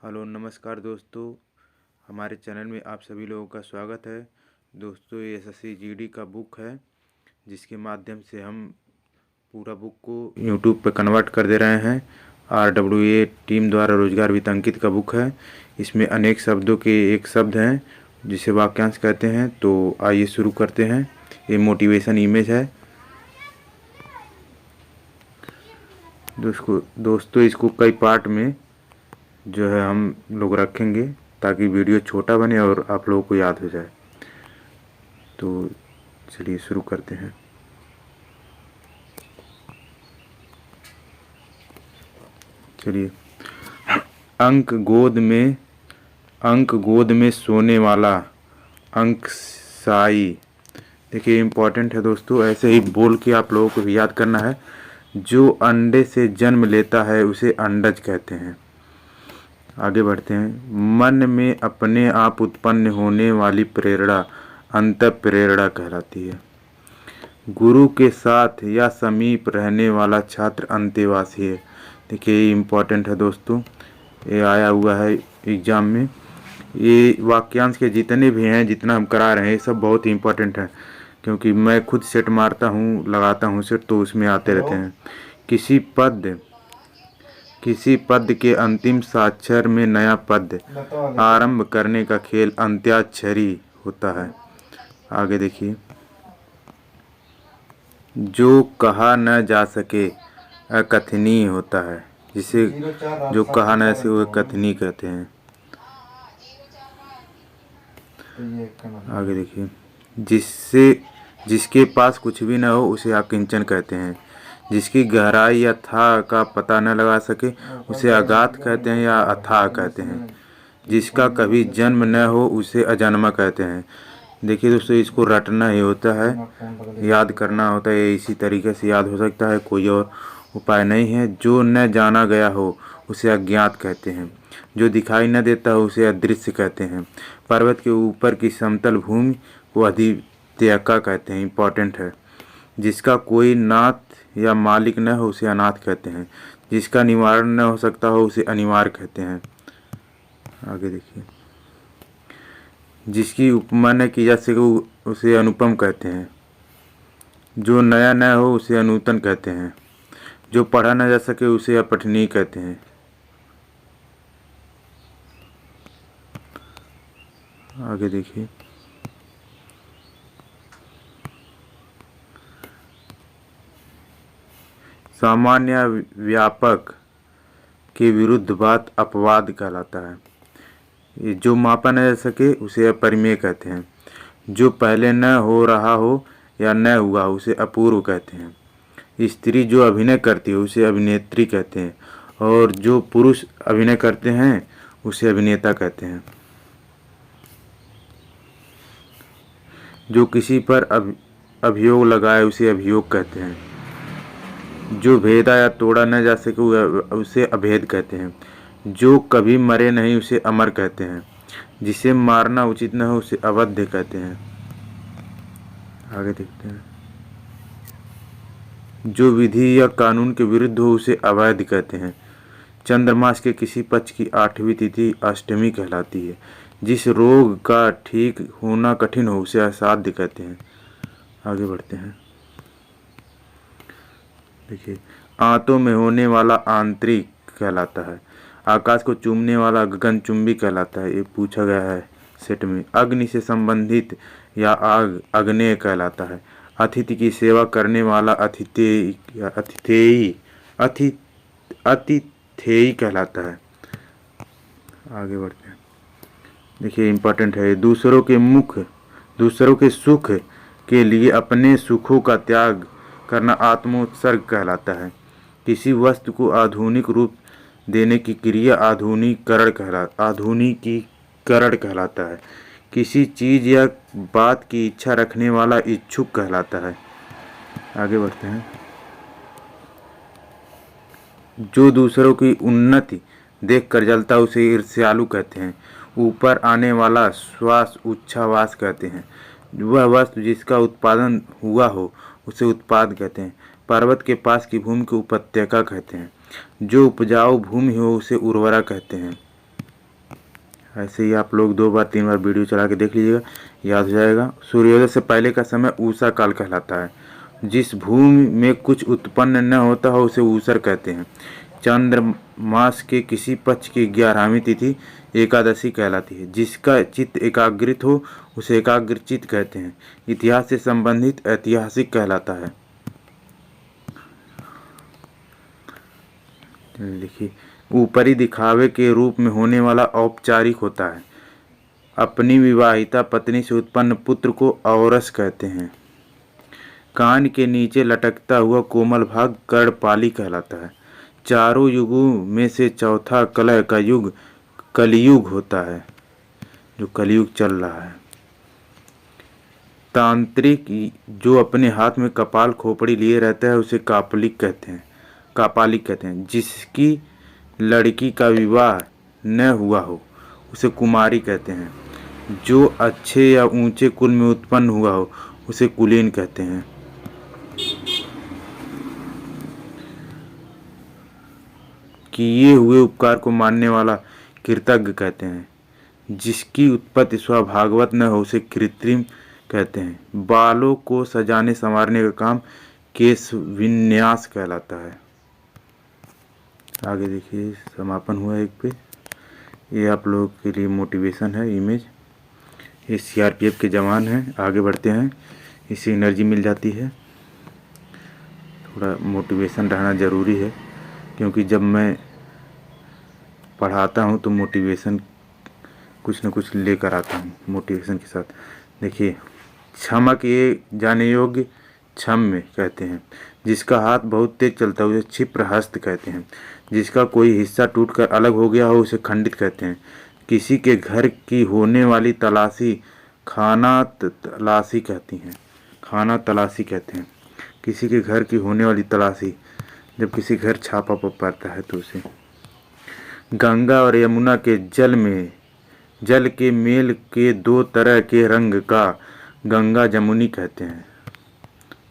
Hello नमस्कार दोस्तों, हमारे चैनल में आप सभी लोगों का स्वागत है। दोस्तों ये एसएससी जीडी का बुक है, जिसके माध्यम से हम पूरा बुक को यूट्यूब पर कन्वर्ट कर दे रहे हैं। RWA टीम द्वारा रोजगार वित्त अंकित का बुक है। इसमें अनेक शब्दों के एक शब्द हैं जिसे वाक्यांश कहते हैं। तो आइए शुरू करते हैं। ये मोटिवेशन इमेज है। दोस्तों इसको कई पार्ट में जो है हम लोग रखेंगे ताकि वीडियो छोटा बने और आप लोगों को याद हो जाए। तो चलिए शुरू करते हैं। चलिए, अंक गोद में सोने वाला अंकशाई। देखिए इम्पोर्टेंट है दोस्तों, ऐसे ही बोल के आप लोगों को याद करना है। जो अंडे से जन्म लेता है उसे अंडज कहते हैं। आगे बढ़ते हैं। मन में अपने आप उत्पन्न होने वाली प्रेरणा अंतःप्रेरणा कहलाती है। गुरु के साथ या समीप रहने वाला छात्र अंतेवासी है। देखिए ये इम्पोर्टेंट है दोस्तों, ये आया हुआ है एग्ज़ाम में। ये वाक्यांश के जितने भी हैं, जितना हम करा रहे हैं, ये सब बहुत ही इम्पोर्टेंट है, क्योंकि मैं खुद सेट मारता हूँ, लगाता हूँ सेट, तो उसमें आते रहते हैं। किसी पद के अंतिम साक्षर में नया पद आरंभ करने का खेल अंत्याक्षरी होता है। आगे देखिए। जो कहा न जा सके अकथनीय होता है, जिसे जो कहा न से वो कथनीय कहते हैं। आगे देखिए। जिसके पास कुछ भी न हो उसे अकिंचन कहते हैं। जिसकी गहराई या था का पता न लगा सके उसे अगाध कहते हैं या अथाह कहते हैं। जिसका कभी जन्म न हो उसे अजन्मा कहते हैं। देखिए दोस्तों, इसको रटना ही होता है, याद करना होता है। इसी तरीके से याद हो सकता है, कोई और उपाय नहीं है। जो न जाना गया हो उसे अज्ञात कहते हैं। जो दिखाई न देता हो उसे अदृश्य कहते हैं। पर्वत के ऊपर की समतल भूमि को अधित्यका कहते हैं। इम्पोर्टेंट है। जिसका कोई नाथ या मालिक न हो उसे अनाथ कहते हैं। जिसका निवारण न हो सकता हो उसे अनिवार्य कहते हैं। आगे देखिए। जिसकी उपमा न की जा सके उसे अनुपम कहते हैं। जो नया न हो उसे अनूतन कहते हैं। जो पढ़ा न जा सके उसे अपठनीय कहते हैं। आगे देखिए। सामान्य व्यापक के विरुद्ध बात अपवाद कहलाता है। ये जो मापा न जा सके उसे अपरिमेय कहते हैं। जो पहले न हो रहा हो या न हुआ उसे अपूर्व कहते हैं। स्त्री जो अभिनय करती है उसे अभिनेत्री कहते हैं, और जो पुरुष अभिनय करते हैं उसे अभिनेता कहते हैं। जो किसी पर अभियोग लगाए उसे अभियोग कहते हैं। जो भेदा या तोड़ा न जा सके उसे अभेद कहते हैं। जो कभी मरे नहीं उसे अमर कहते हैं। जिसे मारना उचित न हो उसे अवध्य कहते हैं। आगे देखते हैं। जो विधि या कानून के विरुद्ध हो उसे अवैध कहते हैं। चंद्रमास के किसी पक्ष की 8वीं तिथि अष्टमी कहलाती है। जिस रोग का ठीक होना कठिन हो उसे असाध्य कहते हैं। आगे बढ़ते हैं। देखिए, आंतों में होने वाला आंतरिक कहलाता है। आकाश को चूमने वाला गगनचुंबी कहलाता है। ये पूछा गया है सेट में। अग्नि से संबंधित या आग अग्नेय कहलाता है। अतिथि की सेवा करने वाला अतिथेयी कहलाता है। आगे बढ़ते हैं। देखिए इम्पोर्टेंट है। दूसरों के सुख के लिए अपने सुखों का त्याग करना आत्मोत्सर्ग कहलाता है। किसी वस्तु को आधुनिक रूप देने की क्रिया आधुनिकीकरण कहलाता है। किसी चीज़ या बात की इच्छा रखने वाला इच्छुक कहलाता है। आगे बढ़ते हैं। जो दूसरों की उन्नति देखकर जलता है उसे ईर्ष्यालु कहते हैं। ऊपर आने वाला श्वास उच्छ्वास कहते हैं। वह वस्तु जिसका उत्पादन हुआ हो उसे उत्पाद कहते हैं। पर्वत के पास की भूमि को उपत्यका कहते हैं। जो उपजाऊ भूमि हो उसे उर्वरा कहते हैं। ऐसे ही आप लोग 2 बार 3 बार वीडियो चला के देख लीजिएगा, याद हो जाएगा। सूर्योदय से पहले का समय ऊषा काल कहलाता है। जिस भूमि में कुछ उत्पन्न न होता हो उसे ऊसर कहते हैं। चंद्रमास के किसी पक्ष की 11वीं तिथि एकादशी कहलाती है। जिसका चित्त एकाग्रित हो उसे एकाग्रचित्त कहते हैं। इतिहास से संबंधित ऐतिहासिक कहलाता है। देखिए, ऊपरी दिखावे के रूप में होने वाला औपचारिक होता है। अपनी विवाहिता पत्नी से उत्पन्न पुत्र को औरस कहते हैं। कान के नीचे लटकता हुआ कोमल भाग कर्णपाली कहलाता है। चारों युगों में से चौथा कलह का युग कलियुग होता है, जो कलियुग चल रहा है। तांत्रिक जो अपने हाथ में कपाल खोपड़ी लिए रहता है उसे कापालिक कहते हैं। जिसकी लड़की का विवाह न हुआ हो उसे कुमारी कहते हैं। जो अच्छे या ऊंचे कुल में उत्पन्न हुआ हो उसे कुलीन कहते हैं। किए हुए उपकार को मानने वाला कृतज्ञ कहते हैं। जिसकी उत्पत्ति स्वभागवत न हो उसे कृत्रिम कहते हैं। बालों को सजाने संवारने का काम केश विन्यास कहलाता है। आगे देखिए, समापन हुआ एक पे। ये आप लोगों के लिए मोटिवेशन है इमेज। ये सीआरपीएफ के जवान हैं, आगे बढ़ते हैं, इससे एनर्जी मिल जाती है। थोड़ा मोटिवेशन रहना ज़रूरी है, क्योंकि जब मैं पढ़ाता हूँ तो मोटिवेशन कुछ न कुछ लेकर आता हूँ मोटिवेशन के साथ। देखिए, क्षमा किए जाने योग्य क्षम्य कहते हैं। जिसका हाथ बहुत तेज चलता है उसे क्षिप्र हस्त कहते हैं। जिसका कोई हिस्सा टूटकर अलग हो गया हो उसे खंडित कहते हैं। किसी के घर की होने वाली तलाशी खाना तलाशी कहते हैं। किसी के घर की होने वाली तलाशी, जब किसी घर छापा पड़ता है तो उसे। गंगा और यमुना के जल के मेल के 2 तरह के रंग का गंगा जमुनी कहते हैं।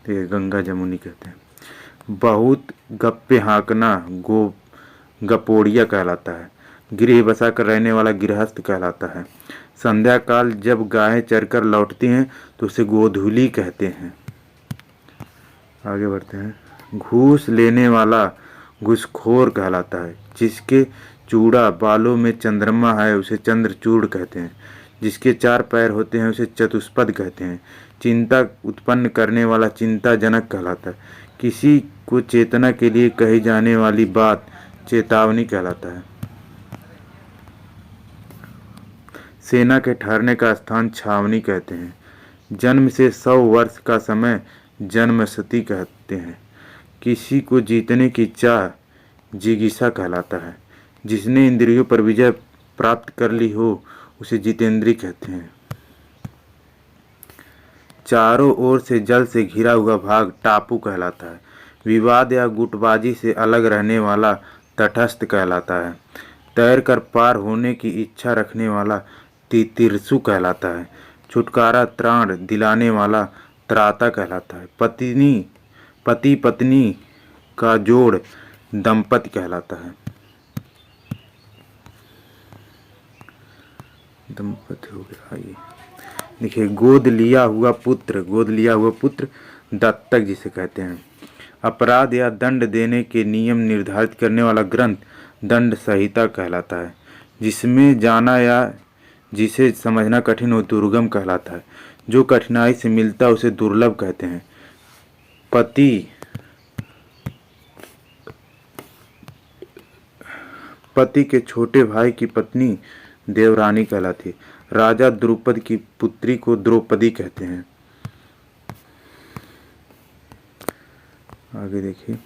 तो ये गंगा जमुनी कहते हैं। बहुत गप्पे हाँकना गपोड़िया कहलाता है। गृह बसा कर रहने वाला गृहस्थ कहलाता है। संध्या काल जब गायें चरकर लौटती हैं तो उसे गोधूली कहते हैं। आगे बढ़ते हैं। घूस लेने वाला घूसखोर कहलाता है। जिसके चूड़ा बालों में चंद्रमा है उसे चंद्रचूड़ कहते हैं। जिसके 4 पैर होते हैं उसे चतुष्पद कहते हैं। चिंता उत्पन्न करने वाला चिंताजनक कहलाता है। किसी को चेतना के लिए कही जाने वाली बात चेतावनी कहलाता है। सेना के ठहरने का स्थान छावनी कहते हैं। जन्म से 100 वर्ष का समय जन्मशती कहते हैं। किसी को जीतने की चाह जिगीषा कहलाता है। जिसने इंद्रियों पर विजय प्राप्त कर ली हो उसे जितेंद्रिय कहते हैं। चारों ओर से जल से घिरा हुआ भाग टापू कहलाता है। विवाद या गुटबाजी से अलग रहने वाला तटस्थ कहलाता है। तैर कर पार होने की इच्छा रखने वाला तितिरसु कहलाता है। छुटकारा त्राण दिलाने वाला त्राता कहलाता है। पति पत्नी का जोड़ दंपति कहलाता है। दंपति हो गया। ये देखिए, गोद लिया हुआ पुत्र दत्तक जिसे कहते हैं। अपराध या दंड देने के नियम निर्धारित करने वाला ग्रंथ दंड संहिता कहलाता है। जिसमें जाना या जिसे समझना कठिन हो दुर्गम कहलाता है। जो कठिनाई से मिलता है उसे दुर्लभ कहते हैं। पति के छोटे भाई की पत्नी देवरानी कहलाती है। राजा द्रुपद की पुत्री को द्रौपदी कहते हैं। आगे देखिए,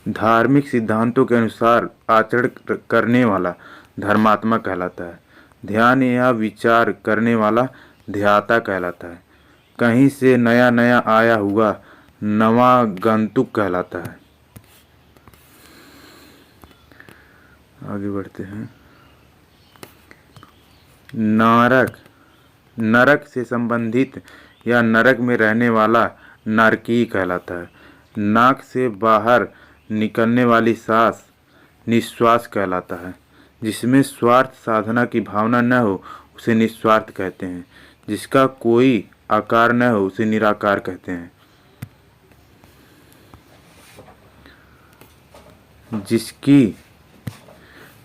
धार्मिक सिद्धांतों के अनुसार आचरण करने वाला धर्मात्मा कहलाता है। ध्यान या विचार करने वाला ध्याता कहलाता है। कहीं से नया आया हुआ नवागंतुक कहलाता है। आगे बढ़ते हैं। नरक से संबंधित या नरक में रहने वाला नरकी कहलाता है। नाक से बाहर निकलने वाली सांस निश्वास कहलाता है। जिसमें स्वार्थ साधना की भावना न हो उसे निस्वार्थ कहते हैं। जिसका कोई आकार न हो उसे निराकार कहते हैं।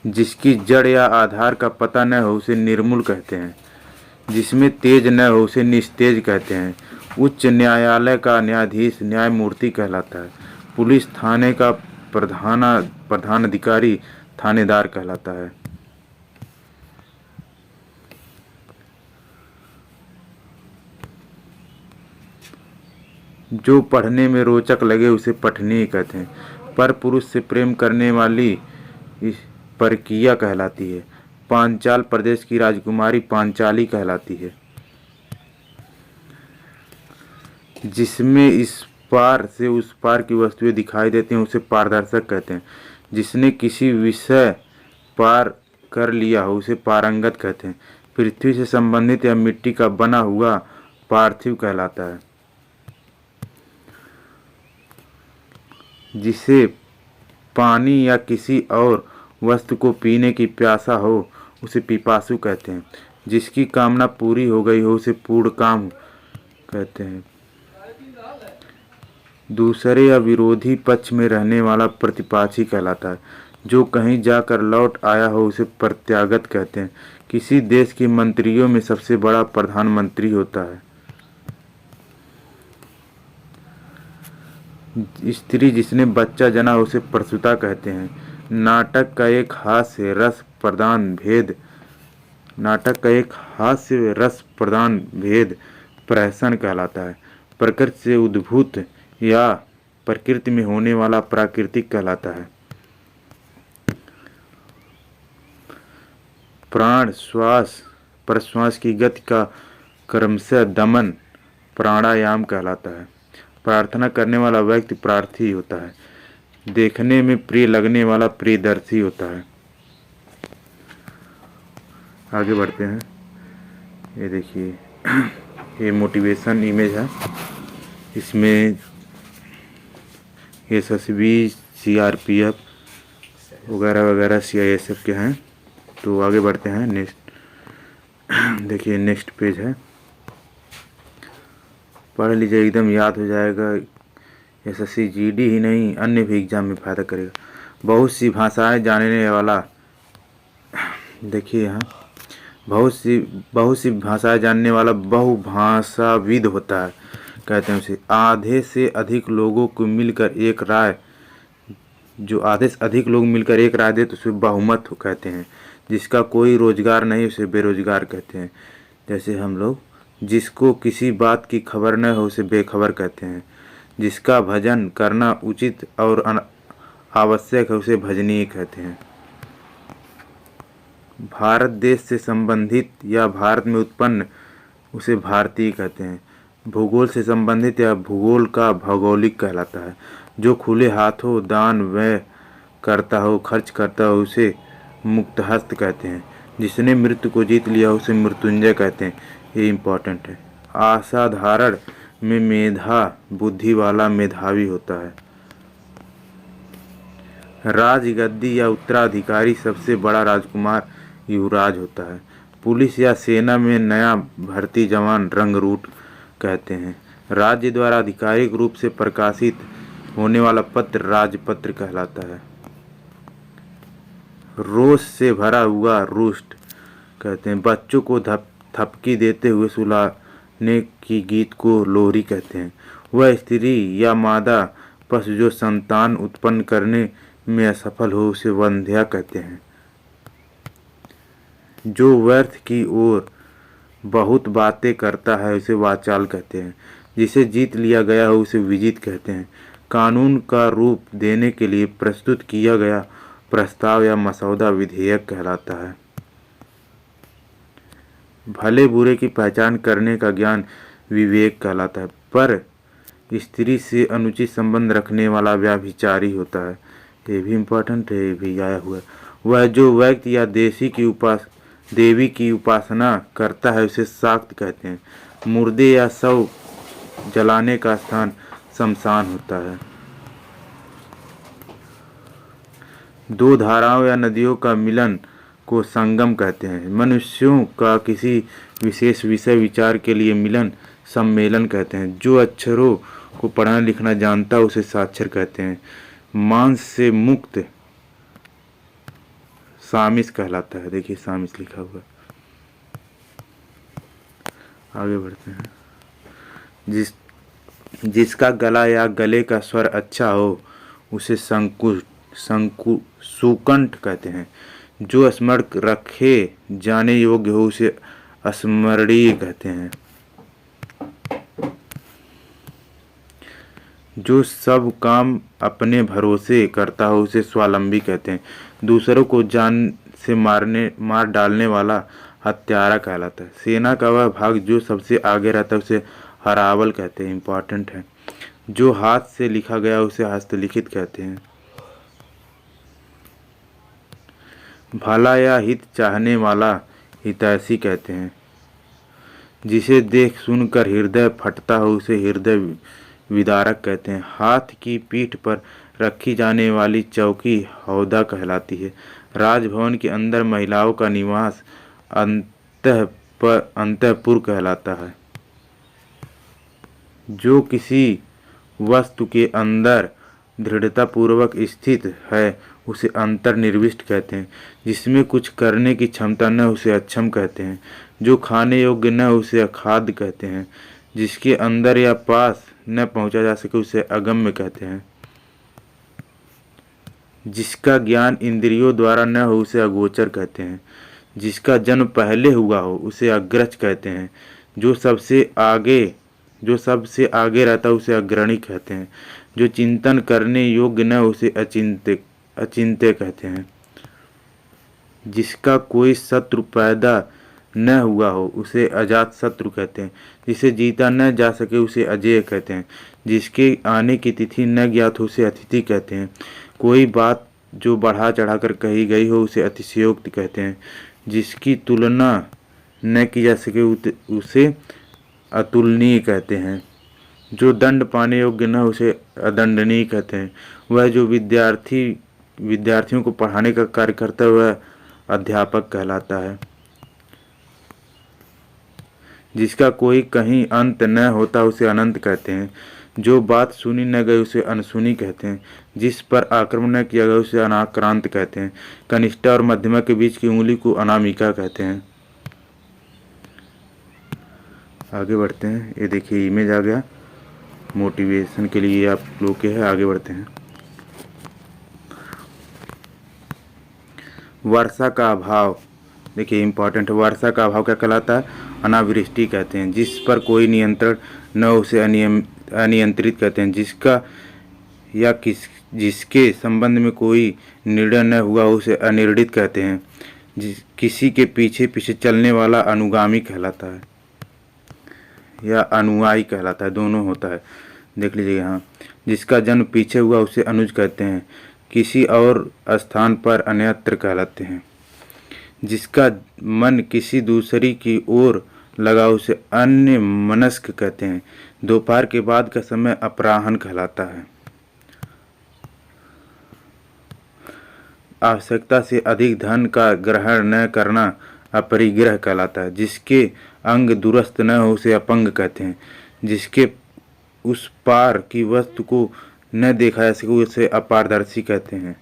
जिसकी जड़ या आधार का पता न हो उसे निर्मूल कहते हैं। जिसमें तेज न हो उसे निस्तेज कहते हैं। उच्च न्यायालय का न्यायाधीश न्यायमूर्ति कहलाता है। पुलिस थाने का प्रधानाधिकारी थानेदार कहलाता है। जो पढ़ने में रोचक लगे उसे पठनीय कहते हैं। पर पुरुष से प्रेम करने वाली इस परकीया कहलाती है। पांचाल प्रदेश की राजकुमारी पांचाली कहलाती है। जिसमें इस पार से उस पार की वस्तुएं दिखाई देती हैं उसे पारदर्शक कहते हैं। जिसने किसी विषय पार कर लिया हो उसे पारंगत कहते हैं। पृथ्वी से संबंधित या मिट्टी का बना हुआ पार्थिव कहलाता है। जिसे पानी या किसी और वस्तु को पीने की प्यासा हो उसे पिपासु कहते हैं। जिसकी कामना पूरी हो गई हो उसे पूर्ण काम कहते हैं। दूसरे या विरोधी पक्ष में रहने वाला प्रतिपाक्षी कहलाता है। जो कहीं जाकर लौट आया हो उसे प्रत्यागत कहते हैं। किसी देश के मंत्रियों में सबसे बड़ा प्रधानमंत्री होता है। स्त्री जिसने बच्चा जना उसे प्रसूता कहते हैं। नाटक का एक हास्य रस प्रदान भेद प्रहसन कहलाता है। प्रकृति से उद्भूत या प्रकृति में होने वाला प्राकृतिक कहलाता है। प्राण श्वास प्रश्वास की गति का क्रमशः दमन प्राणायाम कहलाता है। प्रार्थना करने वाला व्यक्ति प्रार्थी होता है। देखने में प्रिय लगने वाला प्रियदर्शी होता है। आगे बढ़ते हैं। ये देखिए ये मोटिवेशन इमेज है। इसमें SSB CRPF वगैरह वगैरह CISF के हैं। तो आगे बढ़ते हैं। नेक्स्ट देखिए नेक्स्ट पेज है। पढ़ लीजिए एकदम याद हो जाएगा। SSC GD ही नहीं अन्य भी एग्जाम में फ़ायदा करेगा। बहुत सी भाषाएं जानने वाला देखिए यहाँ बहुत सी भाषाएं जानने वाला बहुभाषाविद होता है कहते हैं उसे। आधे से अधिक लोग मिलकर एक राय दे तो उसे बहुमत कहते हैं। जिसका कोई रोजगार नहीं उसे बेरोजगार कहते हैं। जैसे हम लोग जिसको किसी बात की खबर न हो उसे बेखबर कहते हैं। जिसका भजन करना उचित और आवश्यक है उसे भजनीय कहते हैं। भारत देश से संबंधित या भारत में उत्पन्न उसे भारतीय कहते हैं। भूगोल से संबंधित या भूगोल का भौगोलिक कहलाता है। जो खुले हाथों दान व्यय करता हो खर्च करता हो उसे मुक्तहस्त कहते हैं। जिसने मृत्यु को जीत लिया उसे मृत्युंजय कहते हैं। ये इम्पोर्टेंट है। असाधारण में मेधा बुद्धि वाला मेधावी होता है। राजगद्दी या उत्तराधिकारी सबसे बड़ा राजकुमार युवराज होता है। पुलिस या सेना में नया भर्ती जवान रंगरूट कहते हैं। राज्य द्वारा आधिकारिक रूप से प्रकाशित होने वाला पत्र राजपत्र कहलाता है। रोष से भरा हुआ रुष्ट कहते हैं। बच्चों को थपकी देते हुए सुलाने की गीत को लोरी कहते हैं। वह स्त्री या मादा पशु जो संतान उत्पन्न करने में असफल हो उसे वंध्या कहते हैं। जो व्यर्थ की ओर बहुत बातें करता है उसे वाचाल कहते हैं। जिसे जीत लिया गया हो उसे विजित कहते हैं। कानून का रूप देने के लिए प्रस्तुत किया गया प्रस्ताव या मसौदा विधेयक कहलाता है। भले बुरे की पहचान करने का ज्ञान विवेक कहलाता है। पर स्त्री से अनुचित संबंध रखने वाला व्यभिचारी होता है। ये भी इम्पोर्टेंट है। ये भी आया हुआ है। वह जो व्यक्ति या देवी की उपासना करता है उसे शाक्त कहते हैं। मुर्दे या शव जलाने का स्थान शमशान होता है। दो धाराओं या नदियों का मिलन को संगम कहते हैं। मनुष्यों का किसी विशेष विषय विचार के लिए मिलन सम्मेलन कहते हैं। जो अक्षरों को पढ़ना लिखना जानता है उसे साक्षर कहते हैं। मांस से मुक्त सामिस कहलाता है। देखिए सामिस लिखा हुआ। आगे बढ़ते हैं। जिसका गला या गले का स्वर अच्छा हो उसे सुकंठ कहते हैं। जो स्मरण रखे जाने योग्य हो उसे स्मरणीय कहते हैं। जो सब काम अपने भरोसे करता हो उसे स्वावलंबी कहते हैं। दूसरों को जान से मार डालने वाला हत्यारा कहलाता है। सेना का वह भाग जो सबसे आगे रहता है उसे हरावल कहते हैं। इम्पोर्टेंट है। जो हाथ से लिखा गया उसे हस्तलिखित कहते हैं। भला या हित चाहने वाला हितैषी कहते हैं। जिसे देख सुनकर हृदय फटता हो उसे हृदय विदारक कहते हैं। हाथ की पीठ पर रखी जाने वाली चौकी हौदा कहलाती है। राजभवन के अंदर महिलाओं का निवास अंतःपुर कहलाता है। जो किसी वस्तु के अंदर दृढ़तापूर्वक स्थित है उसे अंतर्निविष्ट कहते हैं। जिसमें कुछ करने की क्षमता न उसे अक्षम कहते हैं। जो खाने योग्य न उसे अखाद्य कहते हैं। जिसके अंदर या पास न पहुंचा जा सके उसे अगम्य कहते हैं। जिसका ज्ञान इंद्रियों द्वारा न हो उसे अगोचर कहते हैं। जिसका जन्म पहले हुआ हो उसे अग्रज कहते हैं। जो सबसे आगे रहता है उसे अग्रणी कहते हैं। जो चिंतन करने योग्य न उसे अचिंत्य कहते हैं। जिसका कोई शत्रु पैदा न हुआ हो उसे अजात शत्रु कहते हैं। जिसे जीता न जा सके उसे अजेय कहते हैं। जिसके आने की तिथि न ज्ञात हो उसे अतिथि कहते हैं। कोई बात जो बढ़ा चढ़ाकर कही गई हो उसे अतिशयोक्ति कहते हैं। जिसकी तुलना न की जा सके उसे अतुलनीय कहते हैं। जो दंड पाने योग्य न उसे अदंडनीय कहते हैं। वह जो विद्यार्थियों को पढ़ाने का कार्य करता है वह अध्यापक कहलाता है। जिसका कोई कहीं अंत न होता उसे अनंत कहते हैं। जो बात सुनी न गई उसे अनसुनी कहते हैं। जिस पर आक्रमण न किया गया उसे अनाक्रांत कहते हैं। कनिष्ठा और मध्यमा के बीच की उंगली को अनामिका कहते हैं। आगे बढ़ते हैं। ये देखिए इमेज आ गया, मोटिवेशन के लिए आप लोग के है। आगे बढ़ते हैं। वर्षा का अभाव, देखिए इम्पोर्टेंट है। वर्षा का अभाव क्या कहलाता है? अनावृष्टि कहते हैं। जिस पर कोई नियंत्रण न उसे अनियंत्रित कहते हैं। जिसके संबंध में कोई निर्णय न हुआ उसे अनिर्णित कहते हैं। किसी के पीछे पीछे चलने वाला अनुगामी कहलाता है या अनुयायी कहलाता है, दोनों होता है। देख लीजिए यहाँ। जिसका जन्म पीछे हुआ उसे अनुज कहते हैं। किसी और स्थान पर अन्यत्र कहलाते हैं। जिसका मन किसी दूसरी की ओर लगा उसे अन्य मनस्क कहते हैं। दोपहर के बाद का समय अपराह्न कहलाता है। आवश्यकता से अधिक धन का ग्रहण न करना अपरिग्रह कहलाता है। जिसके अंग दुरुस्त न हो उसे अपंग कहते हैं। जिसके उस पार की वस्तु को न देखा जा सके उसे अपारदर्शी कहते हैं।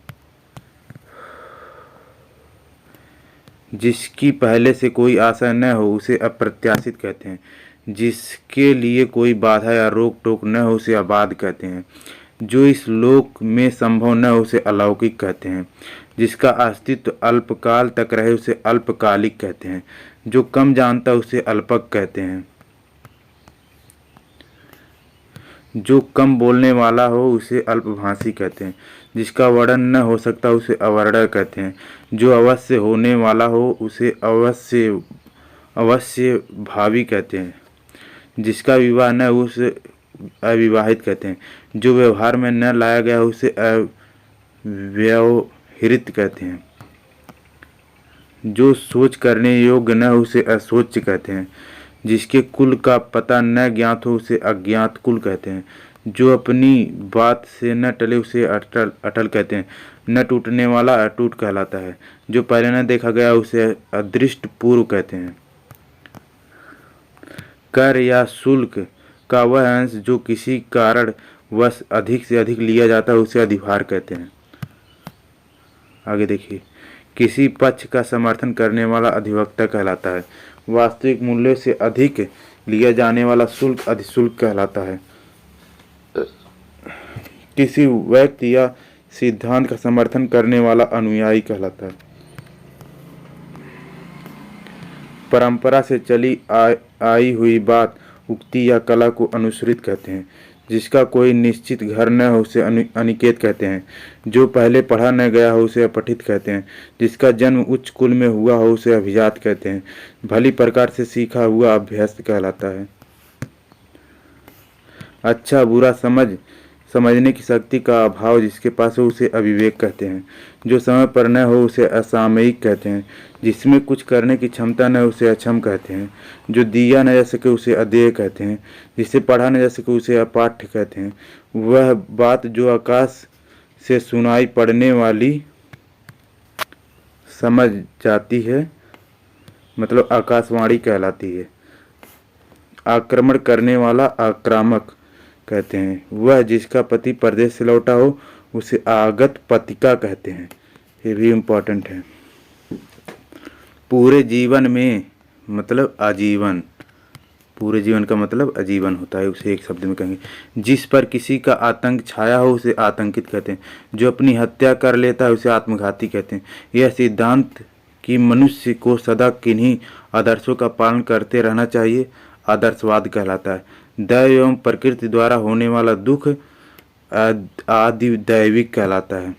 जिसकी पहले से कोई आशा न हो उसे अप्रत्याशित कहते हैं। जिसके लिए कोई बाधा या रोक टोक न हो उसे अबाध कहते हैं। जो इस लोक में संभव न हो उसे अलौकिक कहते हैं। जिसका अस्तित्व अल्पकाल तक रहे उसे अल्पकालिक कहते हैं। जो कम जानता उसे अल्पक कहते हैं। जो कम बोलने वाला हो उसे अल्पभाषी कहते हैं। जिसका वर्णन न हो सकता उसे अवर्णन कहते हैं। जो अवश्य होने वाला हो उसे अवश्य भावी कहते हैं। जिसका विवाह न हो उसे अविवाहित कहते हैं। जो व्यवहार में न लाया गया उसे अव्यवहित कहते हैं। जो सोच करने योग्य न हो उसे असोच कहते हैं। जिसके कुल का पता न ज्ञात हो उसे अज्ञात कुल कहते हैं। जो अपनी बात से न टले उसे अटल अटल कहते हैं। न टूटने वाला अटूट कहलाता है। जो पहले न देखा गया उसे अदृष्ट पूर्व कहते हैं। कर या शुल्क का वह अंश जो किसी कारण वश अधिक से अधिक लिया जाता है उसे अधिभार कहते हैं। आगे देखिए, किसी पक्ष का समर्थन करने वाला अधिवक्ता कहलाता है। वास्तविक मूल्य से अधिक लिया जाने वाला शुल्क अधिशुल्क कहलाता है। किसी व्यक्ति या सिद्धांत का समर्थन करने वाला अनुयायी कहलाता है। परंपरा से चली आई हुई बात, उक्ति या कला को अनुश्रित कहते हैं। जिसका कोई निश्चित घर न हो उसे अनिकेत कहते हैं। जो पहले पढ़ा न गया हो उसे अपठित कहते हैं। जिसका जन्म उच्च कुल में हुआ हो उसे अभिजात कहते हैं। भली प्रकार से सीखा हुआ अभ्यस्त कहलाता है। अच्छा बुरा समझने की शक्ति का अभाव जिसके पास हो उसे अविवेक कहते हैं। जो समय पर न हो उसे असामयिक कहते हैं। जिसमें कुछ करने की क्षमता न हो उसे अक्षम कहते हैं। जो दिया न जा सके उसे अदेय कहते हैं। जिसे पढ़ा न जा सके उसे अपाठ्य कहते हैं। वह बात जो आकाश से सुनाई पड़ने वाली समझ जाती है, मतलब आकाशवाणी कहलाती है। आक्रमण करने वाला आक्रामक कहते हैं। वह जिसका पति परदेश से लौटा हो उसे आगत पतिका कहते हैं। ये भी इम्पोर्टेंट है। पूरे जीवन में मतलब आजीवन, पूरे जीवन का मतलब आजीवन होता है, उसे एक शब्द में कहेंगे। जिस पर किसी का आतंक छाया हो उसे आतंकित कहते हैं। जो अपनी हत्या कर लेता है उसे आत्मघाती कहते हैं। यह सिद्धांत कि मनुष्य को सदा किन्हीं आदर्शों का पालन करते रहना चाहिए आदर्शवाद कहलाता है। दैव एवं प्रकृति द्वारा होने वाला दुख आदि दैविक कहलाता है।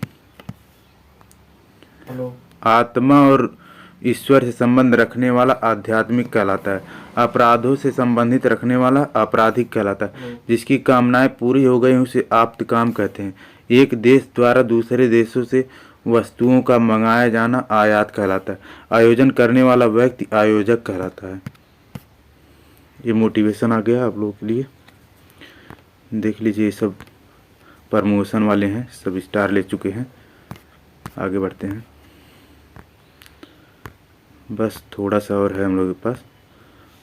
आत्मा और ईश्वर से संबंध रखने वाला आध्यात्मिक कहलाता है। अपराधों से संबंधित रखने वाला आपराधिक कहलाता है। जिसकी कामनाएं पूरी हो गई उसे आप्त काम कहते हैं। एक देश द्वारा दूसरे देशों से वस्तुओं का मंगाया जाना आयात कहलाता है। आयोजन करने वाला व्यक्ति आयोजक कहलाता है। ये मोटिवेशन आ गया आप लोगों के लिए। देख लीजिए, ये सब प्रमोशन वाले हैं, सब स्टार ले चुके हैं। आगे बढ़ते हैं। बस थोड़ा सा और है हम लोगों के पास,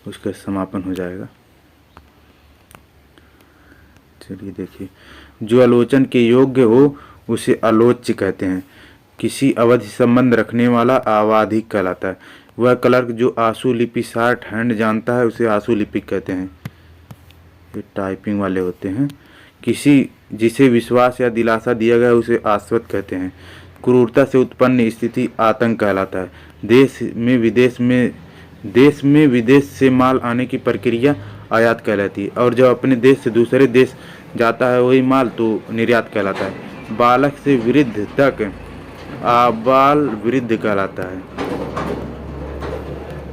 उसका समापन हो जाएगा। चलिए देखिए, जो आलोचन के योग्य हो उसे आलोच्य कहते हैं। किसी अवधि संबंध रखने वाला आवाधिक कहलाता है। वह क्लर्क जो आंसू लिपि शॉर्ट हैंड जानता है उसे आंसू लिपिक कहते हैं। ये टाइपिंग वाले होते हैं। किसी जिसे विश्वास या दिलासा दिया गया उसे आश्वस्त कहते हैं। क्रूरता से उत्पन्न स्थिति आतंक कहलाता है। देश में विदेश से माल आने की प्रक्रिया आयात कहलाती है। और जब अपने देश से दूसरे देश जाता है वही माल तो निर्यात कहलाता है। बालक से वृद्ध तक आबाल वृद्ध कहलाता है।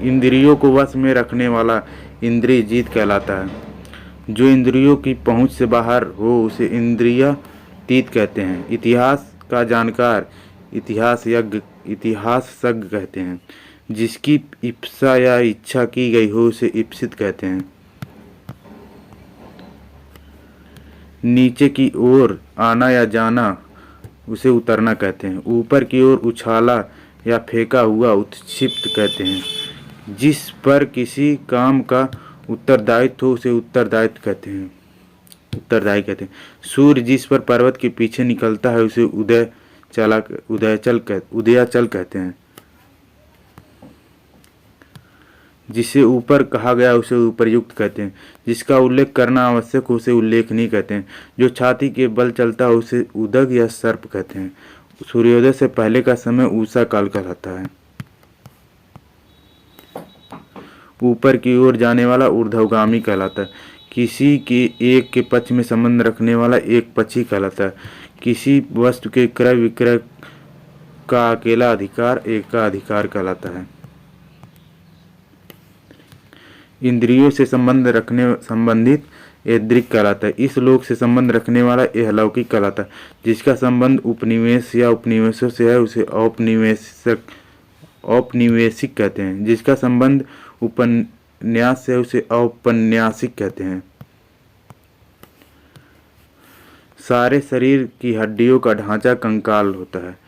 इंद्रियों को वश में रखने वाला इंद्रिय जीत कहलाता है। जो इंद्रियों की पहुंच से बाहर हो उसे इंद्रियातीत कहते हैं। इतिहास का जानकार इतिहासज्ञ कहते हैं। जिसकी इप्सा या इच्छा की गई हो उसे इप्सित कहते हैं। नीचे की ओर आना या जाना उसे उतरना कहते हैं। ऊपर की ओर उछाला या फेंका हुआ उत्क्षिप्त कहते हैं। जिस पर किसी काम का उत्तरदायित्व हो उसे उत्तरदायित्व कहते हैं, उत्तरदायी कहते हैं। सूर्य जिस पर पर्वत के पीछे निकलता है उसे उदयाचल कहते हैं। जिसे ऊपर कहा गया उसे उपर्युक्त कहते हैं। जिसका उल्लेख करना आवश्यक हो उसे उल्लेखनीय कहते हैं। जो छाती के बल चलता है उसे उदक या सर्प कहते हैं। सूर्योदय से पहले का समय उषा काल कहलाता है। ऊपर की ओर जाने वाला ऊर्ध्वगामी कहलाता है। किसी के एक के पक्ष में संबंध रखने वाला एक पक्षी कहलाता है। किसी वस्तु के क्रय विक्रय का अकेला अधिकार एकाधिकार कहलाता है। इंद्रियों से संबंधित ऐद्रिक कहलाता है। इस लोक से संबंध रखने वाला इहलौकिक कहलाता है। जिसका संबंध उपनिवेश या उपनिवेशों से है उसे औपनिवेशिक कहते हैं। जिसका संबंध उपन्यास से उसे औपन्यासिक कहते हैं। सारे शरीर की हड्डियों का ढांचा कंकाल होता है।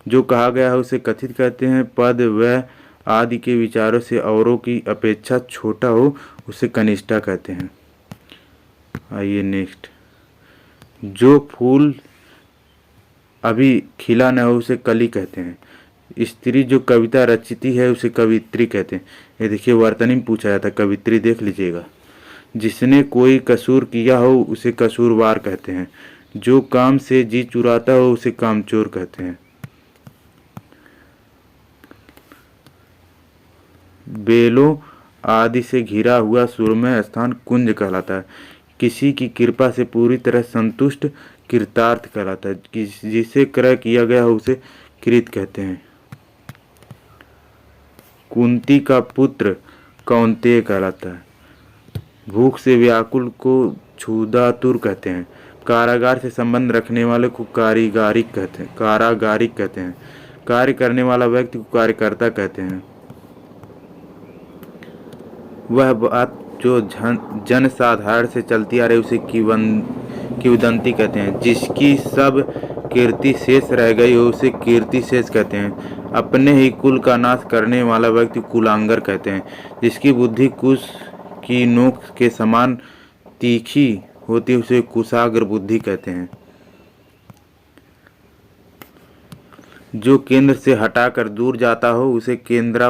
जो कहा गया है उसे कथित कहते हैं। पद व आदि के विचारों से औरों की अपेक्षा छोटा हो उसे कनिष्ठा कहते हैं। आइए नेक्स्ट। जो फूल अभी खिला न हो उसे कली कहते हैं। स्त्री जो कविता रचती है उसे कवित्री कहते हैं। ये देखिए वर्तनी में पूछा जाता है, कवित्री देख लीजिएगा। जिसने कोई कसूर किया हो उसे कसूरवार कहते हैं। जो काम से जी चुराता हो उसे कामचोर कहते हैं। बेलों आदि से घिरा हुआ सुरमय स्थान कुंज कहलाता है। किसी की कृपा से पूरी तरह संतुष्ट कृतार्थ कहलाता है। जिसे क्रय किया गया हो उसे कृत कहते हैं। कुंती का पुत्र कौन्तेय कहलाता है। भूख से व्याकुल को क्षुधातुर कहते हैं। कारागार से संबंध रखने वाले को कारागारिक कहते हैं। कार्य करने वाला व्यक्ति को कार्यकर्ता कहते हैं। वह बात जो जन साधारण से चलती आ रही उसे किंवदंती कहते हैं। जिसकी सब कीर्ति शेष रह गई हो उसे कीर्ति शेष कहते हैं। अपने ही कुल का नाश करने वाला व्यक्ति कुलांगर कहते हैं। जिसकी बुद्धि कुश की नोक के समान तीखी होती है उसे कुशाग्र बुद्धि कहते हैं। जो केंद्र से हटाकर दूर जाता हो उसे केंद्रा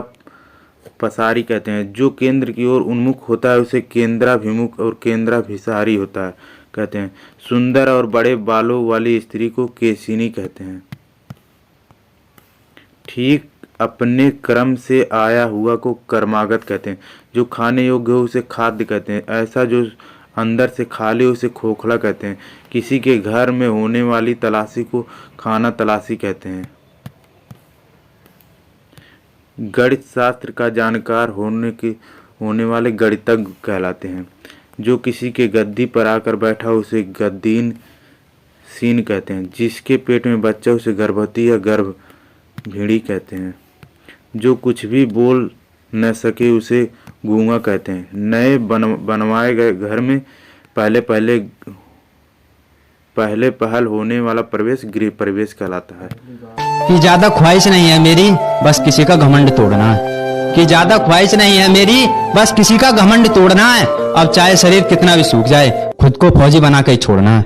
पसारी कहते हैं। जो केंद्र की ओर उन्मुख होता है उसे केंद्राभिमुख और केंद्राभिसारी होता है कहते हैं। सुंदर और बड़े बालों वाली स्त्री को केशिनी कहते हैं। ठीक अपने क्रम से आया हुआ को कर्मागत कहते हैं। जो खाने योग्य हो उसे खाद्य कहते हैं। ऐसा जो अंदर से खाली हो उसे खोखला कहते हैं। किसी के घर में होने वाली तलाशी को खाना तलाशी कहते हैं। गणित शास्त्र का जानकार होने वाले गणितज्ञ कहलाते हैं। जो किसी के गद्दी पर आकर बैठा उसे गद्दीन सीन कहते हैं। जिसके पेट में बच्चा उसे गर्भवती या गर्भ भीड़ी कहते हैं। जो कुछ भी बोल न सके उसे गूंगा कहते हैं। नए बनवाए गए घर में पहले पहल होने वाला प्रवेश गृह प्रवेश कहलाता है। कि ज्यादा ख्वाहिश नहीं है मेरी बस किसी का घमंड तोड़ना है। कि ज्यादा ख्वाहिश नहीं है मेरी बस किसी का घमंड तोड़ना है। अब चाहे शरीर कितना भी सूख जाए खुद को फौजी बना के छोड़ना है।